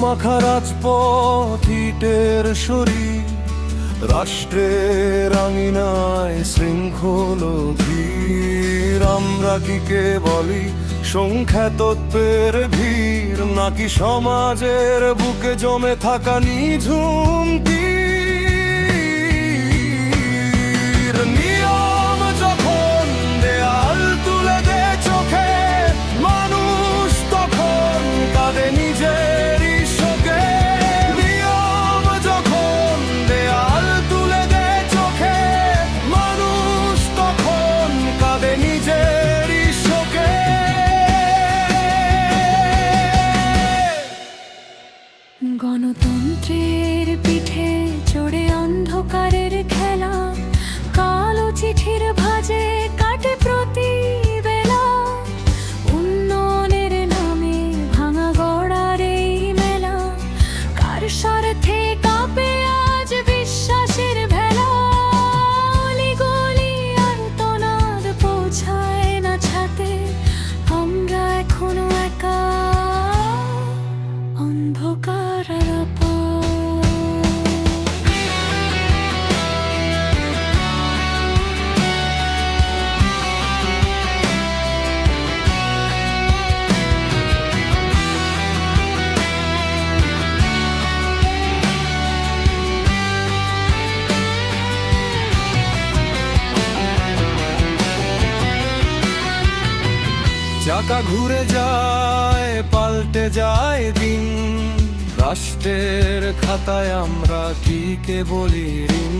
মাখা রাজপথ ইটের শরীর, রাষ্ট্রের আঙিনায় শৃঙ্খল ধীর। আমরা কি কেবলই সংখ্যাতত্ত্বের ভিড়, নাকি সমাজের বুকে জমে থাকা নিঝুম তীর? নিয়ম যখন দেয়াল তুলে দে চোখে, মানুষ তখন কাঁদে নিজেরই শোকে। নিয়ম যখন দেয়াল তুলে দে চোখে, মানুষ তখন কাঁদে নিজেরই শোকে। গণতন্ত্রের পিঠে চড়ে অন্ধকারের খেলা, কালো চিঠির ভাঁজে কাটে প্রতি বেলা। উন্নয়নের নামে ভাঙা গড়ার এই মেলা, কার স্বার্থে কাঁপে আজ বিশ্বাসের ভেলা। অলিগলি আর তনাদ পৌঁছায় না ছাতে, আমরা এখনো একা অন্ধকার আরাপা। চাকা ঘুরে যায়, পাল্টে যায় দিন, রাষ্ট্রের খাতায় আমরা কি কেবলই ঋণ।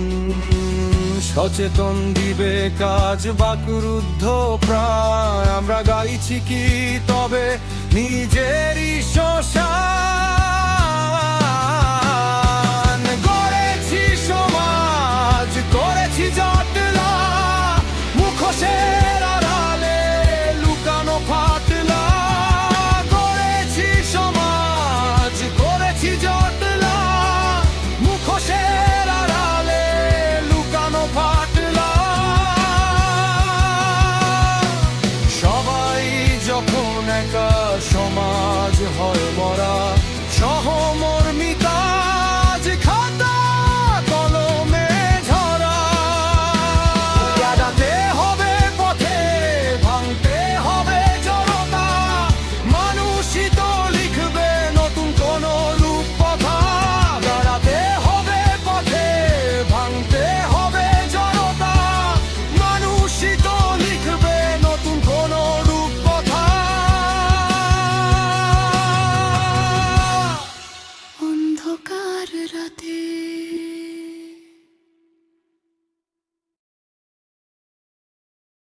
সচেতন দিবে কাজ বাকরুদ্ধ প্রায়, আমরা গাইছি কি তবে নিজেরই শ্মশান। গড়েছি সমাজ, করেছি জটলা, মুখোশের আড়ালে লুকানো ফাটলা। গড়েছি সমাজ, করেছি জটলা, মুখোশের আড়ালে লুকানো ফাটলা। সবাই যখন একা, সমাজ হয় মরা। সহমর্মিতা যে খাতা কলমে ঝরা। কাঁদাতে হবে পথে, ভাঙতে হবে জড়তা, মানুষই তো লিখবে নতুন কোন রূপকথা। দাঁড়াতে হবে পথে, ভাঙতে হবে জড়তা, মানুষই তো লিখবে নতুন কোন রূপকথা। অন্ধকার রাতে